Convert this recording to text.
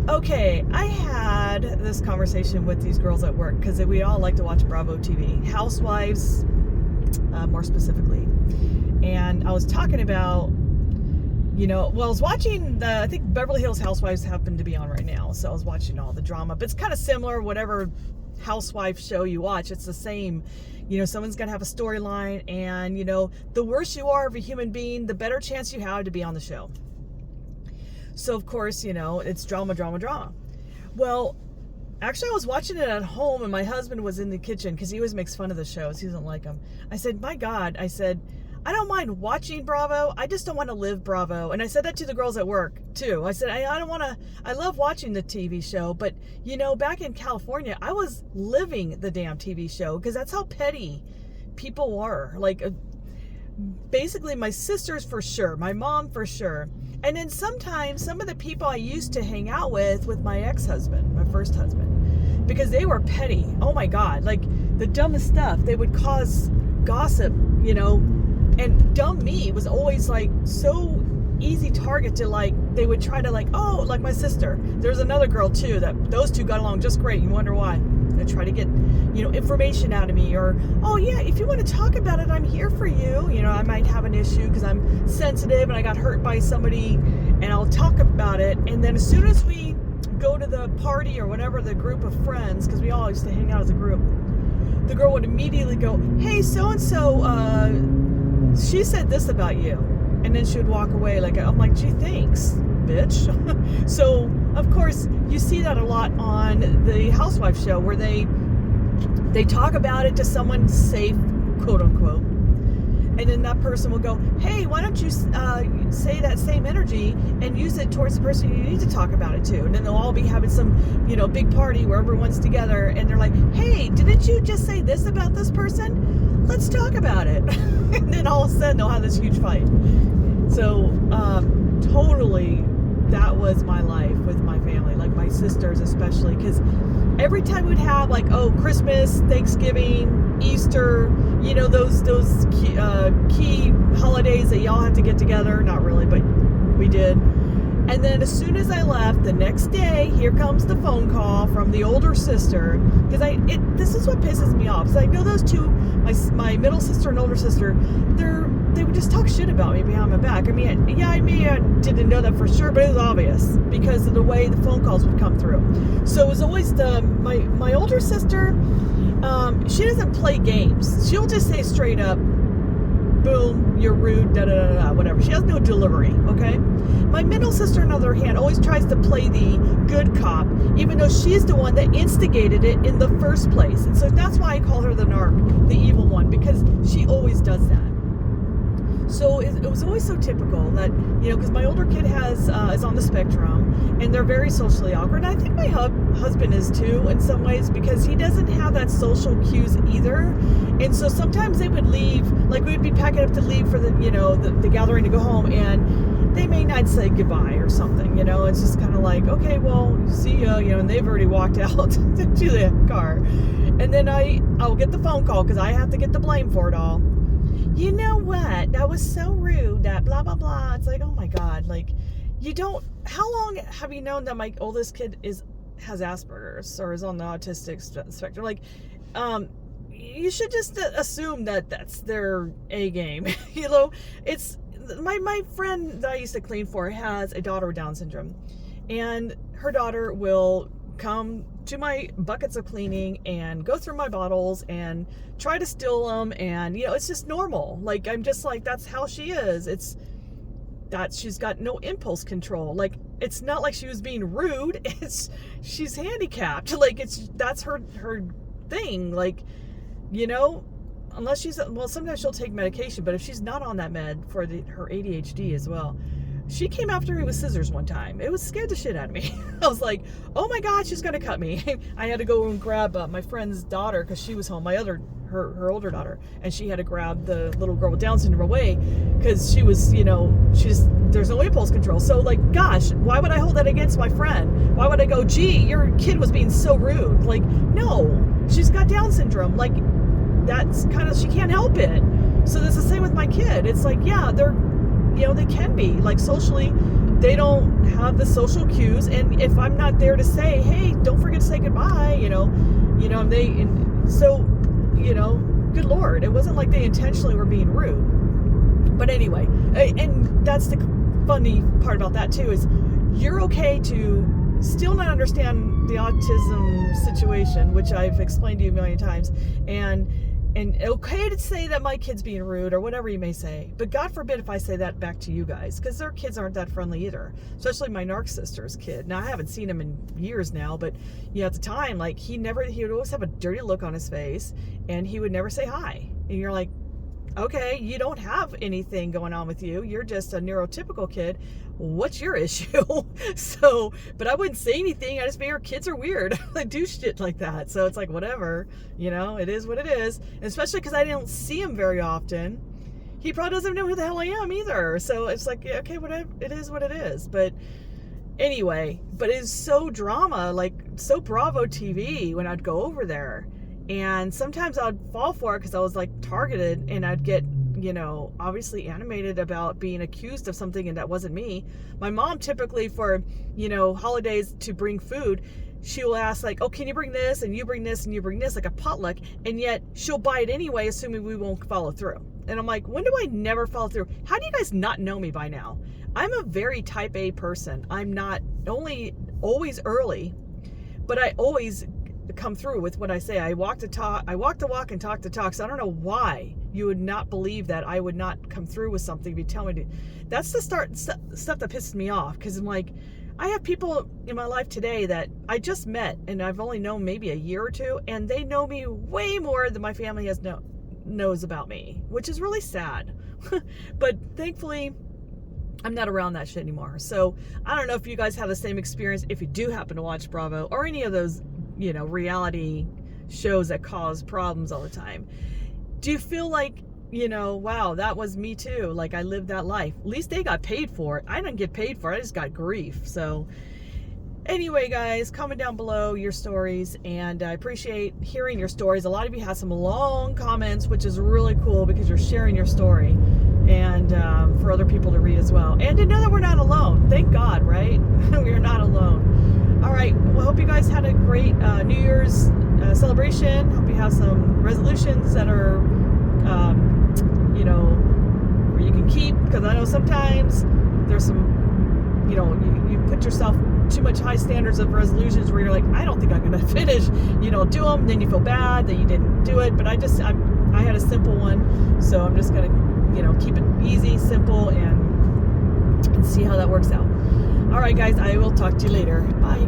Okay, I had this conversation with these girls at work because we all like to watch Bravo TV, Housewives, more specifically. And I was talking about, I was watching I think Beverly Hills Housewives happened to be on right now, so I was watching all the drama. But it's kind of similar, whatever housewife show you watch, it's the same. Someone's got to have a storyline, and, the worse you are of a human being, the better chance you have to be on the show. So, of course, it's drama. Well, actually, I was watching it at home, and my husband was in the kitchen because he always makes fun of the shows. He doesn't like them. I said, my God, I don't mind watching Bravo. I just don't want to live Bravo. And I said that to the girls at work, too. I said, I love watching the TV show, but, back in California, I was living the damn TV show because that's how petty people were. Like, basically, my sisters for sure, my mom for sure. And then sometimes some of the people I used to hang out with my ex-husband, my first husband, because they were petty. Oh my God, like the dumbest stuff. They would cause gossip, and dumb me was always like so easy target to, like, they would try to, like, oh, like my sister. There's another girl too that those two got along just great. You wonder why. They try to get, information out of me, or, oh yeah, if you want to talk about it, I'm here for you. I might have an issue because I'm sensitive and I got hurt by somebody, and I'll talk about it. And then as soon as we go to the party or whatever, the group of friends, because we all used to hang out as a group, the girl would immediately go, hey, so-and-so, she said this about you. And then she would walk away. I'm like, gee, thanks, bitch. So, of course, you see that a lot on the Housewives show where they talk about it to someone safe, quote unquote. And then that person will go, hey, why don't you say that same energy and use it towards the person you need to talk about it to? And then they'll all be having some, big party where everyone's together. And they're like, hey, didn't you just say this about this person? Let's talk about it. And then all of a sudden they'll have this huge fight. So, totally, that was my life with my family, like my sisters especially, because every time we'd have, like, Christmas, Thanksgiving, Easter, those key holidays that y'all have to get together. Not really, but we did. And then as soon as I left, the next day, here comes the phone call from the older sister, because this is what pisses me off. Because I know those two, my middle sister and older sister, they would just talk shit about me behind my back. I mean, I didn't know that for sure, but it was obvious because of the way the phone calls would come through. So it was always my older sister. She doesn't play games. She'll just say straight up, boom, you're rude, da-da-da-da, whatever. She has no delivery, okay? My middle sister, on the other hand, always tries to play the good cop, even though she's the one that instigated it in the first place. And so that's why I call her the narc, the evil one, because she always does that. So it was always so typical that, because my older kid is on the spectrum, and they're very socially awkward. And I think my husband is too, in some ways, because he doesn't have that social cues either. And so sometimes they would leave, like we'd be packing up to leave for the gathering to go home, and they may not say goodbye or something, It's just kind of like, okay, well, see ya, and they've already walked out to the car. And then I'll get the phone call because I have to get the blame for it all. You know what? That was so rude. That blah, blah, blah. It's like, oh my God. Like, how long have you known that my oldest kid has Asperger's or is on the autistic spectrum? Like, you should just assume that that's their A game. It's my friend that I used to clean for has a daughter with Down syndrome, and her daughter will come to my buckets of cleaning and go through my bottles and try to steal them, and it's just normal. Like, I'm just like, that's how she is. It's that she's got no impulse control. Like, it's not like she was being rude, she's handicapped. Like, that's her thing. Like, unless sometimes she'll take medication, but if she's not on that med for her ADHD as well. She came after me with scissors one time. It was scared the shit out of me. I was like, oh my God, she's going to cut me. I had to go and grab my friend's daughter because she was home, her older daughter, and she had to grab the little girl with Down syndrome away because she was, there's no impulse control. So, like, gosh, why would I hold that against my friend? Why would I go, gee, your kid was being so rude? Like, no, she's got Down syndrome. Like, that's kind of, she can't help it. So that's the same with my kid. It's like, yeah, they can be, like, socially they don't have the social cues, and if I'm not there to say, hey, don't forget to say goodbye, so, good Lord, it wasn't like they intentionally were being rude. But anyway, and that's the funny part about that too, is you're okay to still not understand the autism situation, which I've explained to you a million times, and okay to say that my kid's being rude or whatever you may say, but God forbid if I say that back to you guys, because their kids aren't that friendly either, especially my narcissistic kid. Now, I haven't seen him in years now, but at the time, like, he would always have a dirty look on his face, and he would never say hi, and you're like, okay, you don't have anything going on with you. You're just a neurotypical kid. What's your issue? So, but I wouldn't say anything. I just figure kids are weird. They do shit like that. So it's like, whatever, it is what it is. And especially because I didn't see him very often. He probably doesn't know who the hell I am either. So it's like, yeah, okay, whatever. It is what it is. But anyway, but it's so drama, like so Bravo TV when I'd go over there. And sometimes I'd fall for it because I was like targeted, and I'd get, obviously animated about being accused of something, and that wasn't me. My mom typically for, holidays to bring food, she'll ask like, oh, can you bring this? And you bring this and you bring this, like a potluck. And yet she'll buy it anyway, assuming we won't follow through. And I'm like, when do I never follow through? How do you guys not know me by now? I'm a very type A person. I'm not only always early, but I always come through with what I say. I walk the walk and talk the talk. So I don't know why you would not believe that I would not come through with something if you tell me to. That's the stuff that pisses me off, because I'm like, I have people in my life today that I just met, and I've only known maybe a year or two, and they know me way more than my family knows about me, which is really sad. But thankfully, I'm not around that shit anymore. So I don't know if you guys have the same experience, if you do happen to watch Bravo or any of those reality shows that cause problems all the time. Do you feel like, wow, that was me too? Like, I lived that life. At least they got paid for it. I didn't get paid for it. I just got grief. So anyway, guys, comment down below your stories, and I appreciate hearing your stories. A lot of you have some long comments, which is really cool because you're sharing your story, and for other people to read as well. And to know that we're not alone. Thank God, right? We are not alone. All right, well, hope you guys had a great New Year's celebration. Hope you have some resolutions that are, where you can keep, because I know sometimes there's some, you put yourself too much high standards of resolutions where you're like, I don't think I'm going to finish, do them, then you feel bad that you didn't do it. But I had a simple one, so I'm just going to, keep it easy, simple, and see how that works out. All right, guys, I will talk to you later. Bye.